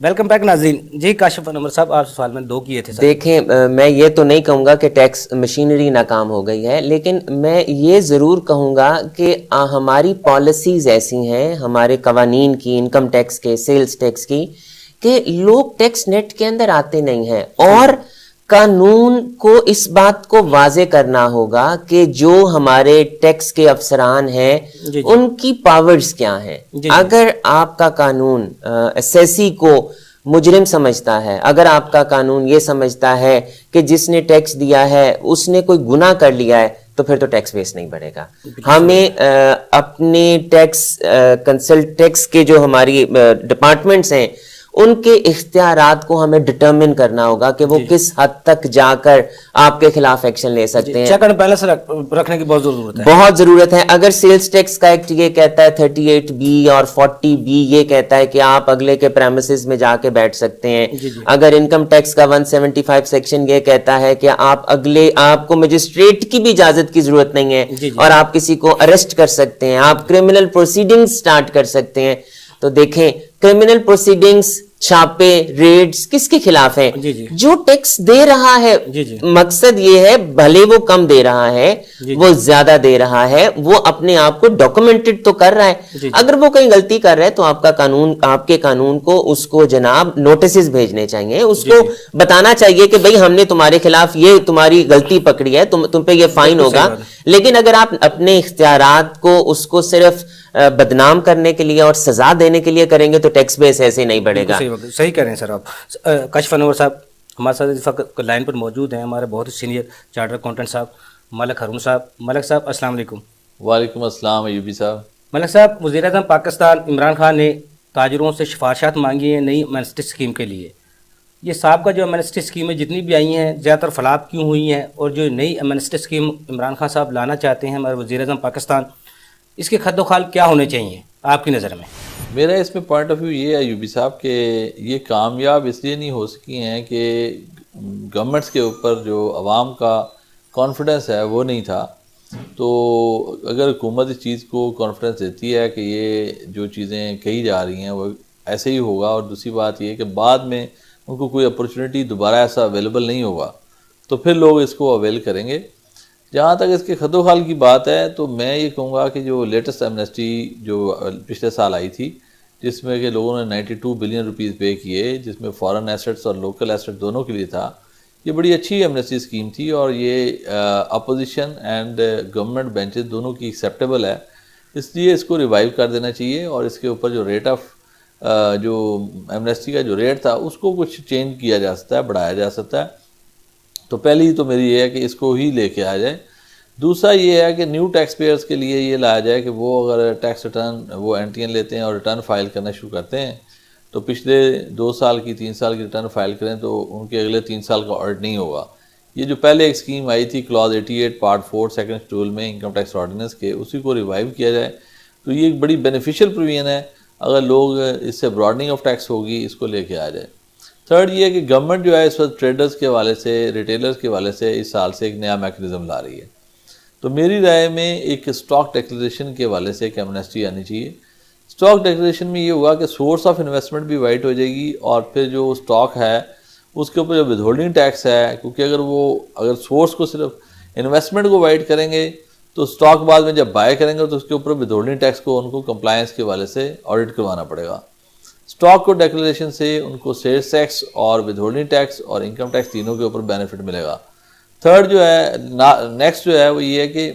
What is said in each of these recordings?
Welcome back ناظرین. جی کاشف انور صاحب آپ سے سوال میں دو کیے تھے سر. دیکھیں میں یہ تو نہیں کہوں گا کہ ٹیکس مشینری ناکام ہو گئی ہے، لیکن میں یہ ضرور کہوں گا کہ ہماری پالیسیز ایسی ہیں، ہمارے قوانین کی، انکم ٹیکس کے، سیلز ٹیکس کی، کہ لوگ ٹیکس نیٹ کے اندر آتے نہیں ہیں. اور قانون کو اس بات کو واضح کرنا ہوگا کہ جو ہمارے ٹیکس کے افسران ہیں ان کی پاورز کیا ہیں. اگر آپ کا قانون ایسیسی کو مجرم سمجھتا ہے، اگر آپ کا قانون یہ سمجھتا ہے کہ جس نے ٹیکس دیا ہے اس نے کوئی گناہ کر لیا ہے، تو پھر تو ٹیکس بیس نہیں بڑھے گا. ہمیں اپنے ٹیکس کے جو ہماری ڈپارٹمنٹس ہیں ان کے اختیارات کو ہمیں ڈٹرمن کرنا ہوگا کہ وہ کس حد تک جا کر آپ کے خلاف ایکشن لے سکتے ہیں. چیک اینڈ بیلنس رکھنے کی بہت ضرورت ہے. بہت ضرورت ہے. اگر سیلز ٹیکس کا ایکٹ یہ کہتا ہے 38B اور 40B یہ کہتا ہے کہ آپ اگلے کے پریمسز میں جا کے بیٹھ سکتے ہیں. اگر انکم ٹیکس کا 175 سیکشن یہ کہتا ہے کہ آپ کو مجسٹریٹ کی بھی اجازت کی ضرورت نہیں ہے اور آپ کسی کو اریسٹ کر سکتے ہیں، آپ کرمنل پروسیڈنگز سٹارٹ کر سکتے ہیں. تو دیکھیں کرمنل پروسیڈنگز، چھاپے، ریڈز کس کے خلاف ہیں؟ جو ٹیکس دے رہا ہے. مقصد یہ ہے بھلے وہ کم دے رہا ہے، وہ زیادہ دے رہا ہے، وہ اپنے آپ کو ڈاکومنٹڈ تو کر رہا ہے. اگر وہ کہیں غلطی کر رہا ہے تو آپ کے قانون کو اس کو جناب نوٹسز بھیجنے چاہیے، اس کو بتانا چاہیے کہ بھئی ہم نے تمہارے خلاف یہ تمہاری غلطی پکڑی ہے، تم پہ یہ فائن ہوگا. لیکن اگر آپ اپنے اختیارات کو اس کو صرف بدنام کرنے کے لیے اور سزا دینے کے لیے کریں گے تو ٹیکس بیس ایسے نہیں بڑھے گا. صحیح کہہ رہے ہیں سر آپ. کاشف انور صاحب ہمارے ساتھ اس وقت لائن پر موجود ہیں، ہمارے بہت ہی سینئر چارٹر اکاؤنٹنٹ صاحب ملک ہارون صاحب. ملک صاحب السلام علیکم. وعلیکم السلام ایوبی صاحب. ملک صاحب، وزیر اعظم پاکستان عمران خان نے تاجروں سے سفارشات مانگی ہیں نئی ایمنسٹی اسکیم کے لیے. یہ سابقہ جو ایمنسٹی اسکیمیں جتنی بھی آئی ہیں زیادہ تر فلاپ کیوں ہوئی ہیں، اور جو نئی ایمنسٹی اسکیم عمران خان صاحب لانا چاہتے ہیں ہمارے وزیر اعظم پاکستان، اس کے خد و خال کیا ہونے چاہیے آپ کی نظر میں؟ میرا اس میں پوائنٹ آف ویو یہ ہے ایوبی صاحب کہ یہ کامیاب اس لیے نہیں ہو سکی ہیں کہ گورنمنٹس کے اوپر جو عوام کا کانفیڈنس ہے وہ نہیں تھا. تو اگر حکومت اس چیز کو کانفیڈنس دیتی ہے کہ یہ جو چیزیں کہی جا رہی ہیں وہ ایسے ہی ہوگا، اور دوسری بات یہ کہ بعد میں ان کو کوئی اپرچونٹی دوبارہ ایسا اویلیبل نہیں ہوگا، تو پھر لوگ اس کو اویل کریں گے. جہاں تک اس کے خد و خال کی بات ہے تو میں یہ کہوں گا کہ جو لیٹسٹ ایمنسٹی جو پچھلے سال آئی تھی، جس میں کہ لوگوں نے 92 بلین روپیز پے کیے، جس میں فارن ایسٹس اور لوکل ایسٹس دونوں کے لیے تھا، یہ بڑی اچھی ایمنسٹی اسکیم تھی، اور یہ اپوزیشن اینڈ گورنمنٹ بینچز دونوں کی ایکسیپٹیبل ہے. اس لیے اس کو ریوائیو کر دینا چاہیے، اور اس کے اوپر جو ریٹ آف جو ایمنسٹی کا جو ریٹ تھا اس کو کچھ چینج کیا جا سکتا ہے، بڑھایا جا سکتا ہے. تو پہلی تو میری یہ ہے کہ اس کو ہی لے کے آ جائے. دوسرا یہ ہے کہ نیو ٹیکس پیئرز کے لیے یہ لایا جائے کہ وہ اگر ٹیکس ریٹرن وہ NTN لیتے ہیں اور ریٹرن فائل کرنا شروع کرتے ہیں تو پچھلے 2 سال کی 3 سال کی ریٹرن فائل کریں تو ان کے اگلے 3 سال کا آڈٹ نہیں ہوگا. یہ جو پہلے ایک اسکیم آئی تھی کلاز 88 پارٹ 4 سیکنڈ شیڈول میں انکم ٹیکس آرڈیننس کے، اسی کو ریوائیو کیا جائے تو یہ ایک بڑی بینیفیشل پروویژن ہے. اگر لوگ اس سے براڈننگ آف ٹیکس ہوگی اس کو لے کے آ جائے. تھرڈ یہ ہے کہ گورنمنٹ جو ہے اس وقت ٹریڈرز کے حوالے سے، ریٹیلرز کے حوالے سے اس سال سے ایک نیا میکنزم لا رہی ہے. تو میری رائے میں ایک اسٹاک ڈیکلریشن کے حوالے سے ایک ایمنسٹی آنی چاہیے. اسٹاک ڈیکلریشن میں یہ ہوگا کہ سورس آف انویسٹمنٹ بھی وائٹ ہو جائے گی، اور پھر جو اسٹاک ہے اس کے اوپر جو ود ہولڈنگ ٹیکس ہے، کیونکہ اگر سورس کو صرف انویسٹمنٹ کو وائٹ کریں گے تو اسٹاک بعد میں جب بائی کریں گے تو اس کے اوپر ود ہولڈنگ ٹیکس کو ان کو کمپلائنس کے حوالے سے آڈٹ کروانا پڑے گا. اسٹاک کو ڈیکلریشن سے ان کو سیلز ٹیکس اور ود ہولڈنگ ٹیکس اور انکم ٹیکس تینوں کے اوپر بینیفٹ ملے گا. تھرڈ جو ہے نیکسٹ جو ہے وہ یہ ہے کہ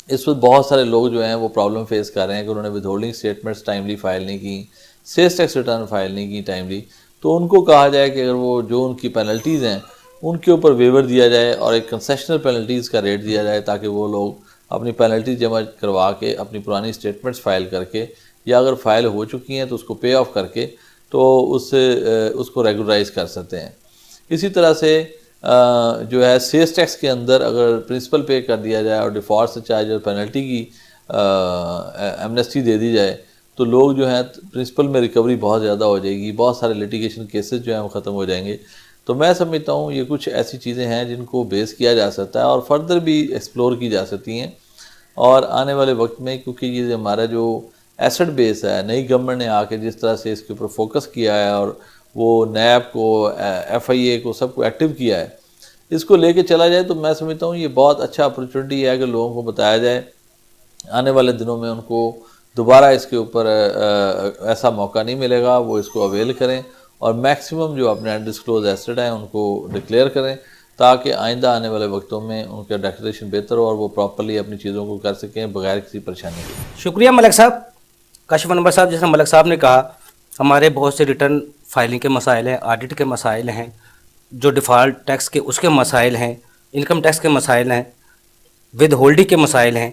اس وقت بہت سارے لوگ جو ہیں وہ پرابلم فیس کر رہے ہیں کہ انہوں نے with holding statements timely file نہیں کی، سیلز ٹیکس ریٹرن فائل نہیں کی ٹائملی. تو ان کو کہا جائے کہ اگر وہ جو ان کی پینلٹیز ہیں ان کے اوپر ویور دیا جائے اور ایک کنسیشنل پینلٹیز کا ریٹ دیا جائے، تاکہ وہ لوگ اپنی پینلٹیز جمع کروا کے اپنی پرانی اسٹیٹمنٹس فائل کر کے، یا اگر فائل ہو چکی ہیں تو اس کو پے آف کر کے تو اس کو ریگولرائز کر سکتے ہیں. اسی طرح سے جو ہے سیلز ٹیکس کے اندر اگر پرنسپل پے کر دیا جائے اور ڈیفالٹ سے چارج اور پینلٹی کی ایمنسٹی دے دی جائے تو لوگ جو ہیں پرنسپل میں ریکوری بہت زیادہ ہو جائے گی، بہت سارے لیٹیگیشن کیسز جو ہیں وہ ختم ہو جائیں گے. تو میں سمجھتا ہوں یہ کچھ ایسی چیزیں ہیں جن کو بیس کیا جا سکتا ہے اور فردر بھی ایکسپلور کی جا سکتی ہیں. اور آنے والے وقت میں کیونکہ یہ ہمارا جو ایسٹ بیس ہے، نئی گورنمنٹ نے آ کے جس طرح سے اس کے اوپر فوکس کیا ہے اور وہ نیب کو FIA کو سب کو ایکٹیو کیا ہے، اس کو لے کے چلا جائے تو میں سمجھتا ہوں یہ بہت اچھا اپرچونٹی ہے کہ لوگوں کو بتایا جائے، آنے والے دنوں میں ان کو دوبارہ اس کے اوپر ایسا موقع نہیں ملے گا، وہ اس کو اویل کریں اور میکسیمم جو اپنے انڈسکلوز ایسٹ ہیں ان کو ڈکلیئر کریں تاکہ آئندہ آنے والے وقتوں میں ان کا ڈیکلیریشن بہتر ہو اور وہ پراپرلی اپنی چیزوں کو کر سکیں بغیر کسی پریشانی کے۔ شکریہ ملک صاحب، کاشف انور صاحب۔ جیسے ملک صاحب نے کہا ہمارے بہت سے ریٹرن فائلنگ کے مسائل ہیں، آڈٹ کے مسائل ہیں، جو ڈیفالٹ ٹیکس کے اس کے مسائل ہیں، انکم ٹیکس کے مسائل ہیں، ود ہولڈنگ کے مسائل ہیں،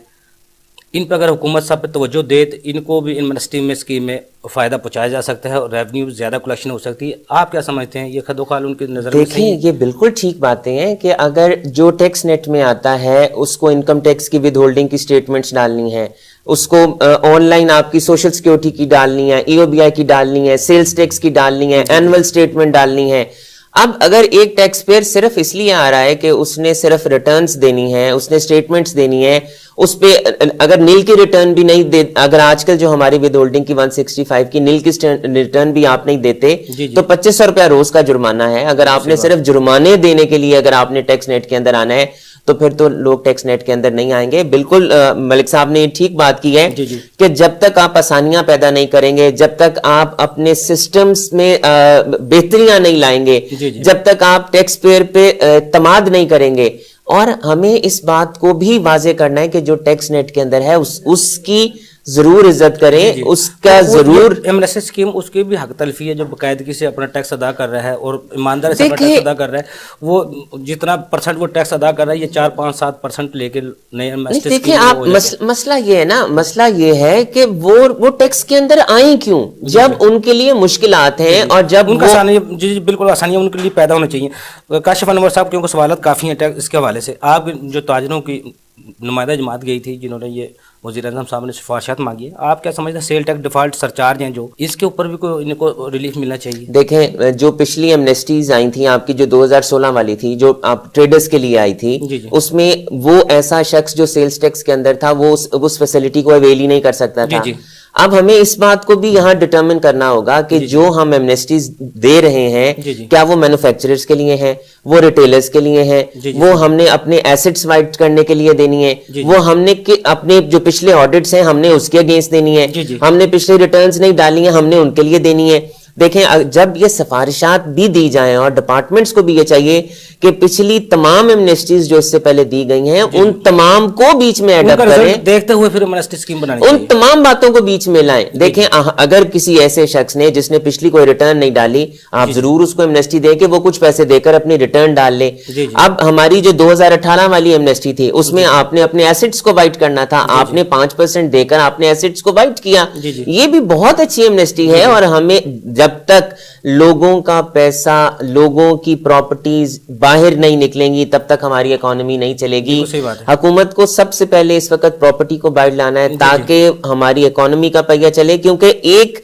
ان پہ اگر حکومت صاحب پہ توجہ دے تو ان کو بھی ان منسٹری اسکیم میں فائدہ پہنچایا جا سکتا ہے اور ریونیو زیادہ کلیکشن ہو سکتی ہے۔ آپ کیا سمجھتے ہیں، یہ خد و خال ان کی نظر میں صحیح ہے؟ دیکھیں یہ بالکل ٹھیک باتیں ہیں کہ اگر جو ٹیکس نیٹ میں آتا ہے اس کو انکم ٹیکس کی ود ہولڈنگ کی سٹیٹمنٹس ڈالنی ہے، اس کو آن لائن آپ کی سوشل سیکیورٹی کی ڈالنی ہے، EOBI کی ڈالنی ہے، سیلز ٹیکس کی ڈالنی ہے، اینول سٹیٹمنٹ ڈالنی ہے۔ اب اگر ایک ٹیکس پیئر صرف اس لیے آ رہا ہے کہ اس نے صرف ریٹرنز دینی ہے، اس نے سٹیٹمنٹس دینی ہے، اس پہ اگر نیل کی ریٹرن بھی نہیں دے، اگر آج کل جو ہماری ود ہولڈنگ کی 165 کی نیل کی ریٹرن بھی آپ نہیں دیتے تو 2500 روپیہ روز کا جرمانہ ہے۔ اگر آپ نے صرف جرمانے دینے کے لیے اگر آپ نے ٹیکس نیٹ کے اندر آنا ہے تو پھر تو لوگ ٹیکس نیٹ کے اندر نہیں آئیں گے۔ بالکل ملک صاحب نے ٹھیک بات کی ہے کہ جب تک آپ آسانیاں پیدا نہیں کریں گے، جب تک آپ اپنے سسٹمز میں بہتریاں نہیں لائیں گے، جب تک آپ ٹیکس پیئر پہ اعتماد نہیں کریں گے، اور ہمیں اس بات کو بھی واضح کرنا ہے کہ جو ٹیکس نیٹ کے اندر ہے اس کی ضرور عزت کریں، اس کا ضرور MNS اسکیم اس کی بھی حق تلفی ہے جو باقاعدگی سے اپنا ٹیکس ادا کر رہا ہے اور ایمانداری سے اپنا ٹیکس ادا کر رہا ہے، وہ جتنا پرسنٹ وہ ٹیکس ادا کر رہا ہے یہ 4-5-7% لے کے نئے MNS دیکھیں آپ مسئلہ یہ ہے نا، مسئلہ یہ ہے کہ وہ ٹیکس کے اندر آئیں کیوں جب ان کے لیے مشکلات ہیں اور جب ان کا آسانی، جی بالکل آسانیاں ان کے لیے پیدا ہونا چاہیے۔ کاشف انور صاحب کیونکہ سوالات کافی ہیں ٹیکس اس کے حوالے سے، آپ جو تاجروں کی نمائندہ جماعت گئی تھی جنہوں نے یہ وزیر اعظم صاحب نے سفارشات مانگی ہے، آپ کیا سمجھتے ہیں سیل ٹیکس ڈیفالٹ سرچارج ہیں جو اس کے اوپر بھی کوئی ان کو ریلیف ملنا چاہیے؟ دیکھیں جو پچھلی ایمنیسٹیز آئی تھیں آپ کی، جو 2016 والی تھی جو آپ ٹریڈرز کے لیے آئی تھی، اس میں وہ ایسا شخص جو سیلز ٹیکس کے اندر تھا وہ اس فیسلٹی کو اویل ہی نہیں کر سکتا تھا۔ اب ہمیں اس بات کو بھی یہاں ڈٹرمن کرنا ہوگا کہ جو ہم ایمنیسٹیز دے رہے ہیں کیا وہ مینوفیکچررز کے لیے ہیں، وہ ریٹیلرز کے لیے ہیں، وہ ہم نے اپنے ایسٹس وائٹ کرنے کے لیے دینی ہے، وہ ہم نے اپنے جو پچھلے آڈٹس ہیں ہم نے اس کے اگینسٹ دینی ہے، ہم نے پچھلے ریٹرنز نہیں ڈالی ہیں ہم نے ان کے لیے دینی ہے۔ دیکھیں جب یہ سفارشات بھی دی جائیں اور ڈپارٹمنٹس کو بھی یہ چاہیے کہ پچھلی تمام ایمنیسٹیز جو اس سے پہلے دی گئی ہیں ان تمام کو بیچ میں ایڈ اپ کریں، دیکھتے ہوئے پھر ایمنسٹی اسکیم بنانی ان تمام باتوں کو بیچ میں لائیں۔ دیکھیں اگر کسی ایسے شخص نے جس نے پچھلی کوئی ریٹرن نہیں ڈالی، آپ ضرور اس کو ایمنسٹی دے کے وہ کچھ پیسے دے کر اپنی ریٹرن ڈال لے۔ اب ہماری جو 2018 والی ایمنسٹی تھی اس میں آپ نے اپنے ایسٹس کو وائٹ کرنا تھا، آپ نے 5% دے کر آپ نے ایسٹس کو وائٹ کیا، یہ بھی بہت اچھی ایمنسٹی ہے۔ اور ہمیں جب تک لوگوں کا پیسہ، لوگوں کی پراپرٹیز باہر نہیں نکلیں گی تب تک ہماری اکانومی نہیں چلے گی۔ حکومت کو سب سے پہلے اس وقت پراپرٹی کو باہر لانا ہے تاکہ ہماری اکانومی کا پہیہ چلے، کیونکہ ایک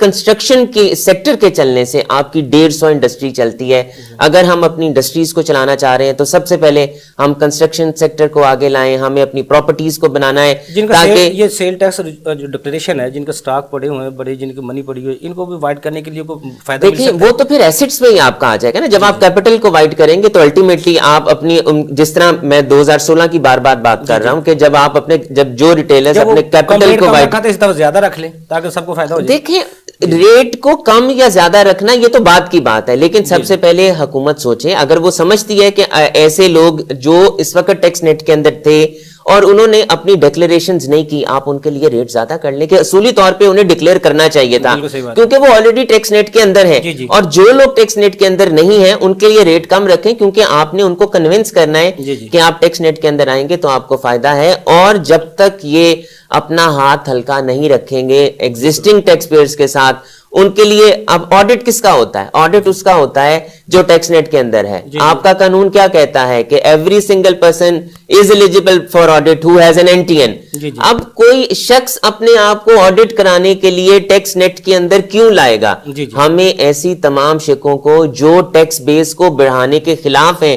کنسٹرکشن کے سیکٹر کے چلنے سے آپ کی 150 انڈسٹری چلتی ہے۔ اگر ہم اپنی انڈسٹریز کو چلانا چاہ رہے ہیں تو سب سے پہلے ہم کنسٹرکشن سیکٹر کو آگے لائیں، ہمیں اپنی پراپرٹیز کو بنانا ہے تاکہ یہ سیل ٹیکس جو ڈکلیریشن ہے، جن کا سٹاک پڑے ہوئے ہیں بڑے، جن کی منی پڑی ہوئی ہے، ان کو بھی وائٹ کرنے کے لیے کوئی فائدہ مل سکتا ہے؟ دیکھیں وہ تو پھر ایسٹس میں ہی آپ کا آ جائے گا نا، جب آپ کیپٹل کو وائٹ کریں گے تو الٹیمیٹلی آپ اپنی، جس طرح میں 2016 کی بار بات کر رہا ہوں کہ جب آپ اپنے، جب جو ریٹیلرز اپنے کیپٹل کو وائٹ اس طرح زیادہ رکھ لیں تاکہ سب کو فائدہ ہو جائے۔ دیکھیں ریٹ کو کم یا زیادہ رکھنا یہ تو بات کی بات ہے، لیکن سب سے پہلے حکومت سوچے، اگر وہ سمجھتی ہے کہ ایسے لوگ جو اس وقت ٹیکس نیٹ کے اندر تھے اور انہوں نے اپنی ڈکلیریشنز نہیں کی، آپ ان کے لیے ریٹ زیادہ کر لیں کہ اصولی طور پہ انہیں ڈکلیئر کرنا چاہیے تھا کیونکہ وہ آلریڈی ٹیکس نیٹ کے اندر ہے، اور جو لوگ ٹیکس نیٹ کے اندر نہیں ہیں ان کے لیے ریٹ کم رکھیں، کیونکہ آپ نے ان کو کنونس کرنا ہے کہ آپ ٹیکس نیٹ کے اندر آئیں گے تو آپ کو فائدہ ہے۔ اور جب تک یہ اپنا ہاتھ ہلکا نہیں رکھیں گے ایگزسٹنگ ٹیکس پیئرز کے ساتھ، ان کے لیے اب آڈٹ کس کا ہوتا ہے؟ آڈٹ اس کا ہوتا ہے جو ٹیکس نیٹ کے اندر ہے۔ آپ کا قانون کیا کہتا ہے کہ every single person is eligible for audit who has an NTN۔ اب کوئی شخص اپنے آپ کو آڈٹ کرانے کے لیے ٹیکس نیٹ کے اندر کیوں لائے گا؟ ہمیں ایسی تمام شکوں کو جو ٹیکس بیس کو بڑھانے کے خلاف ہیں،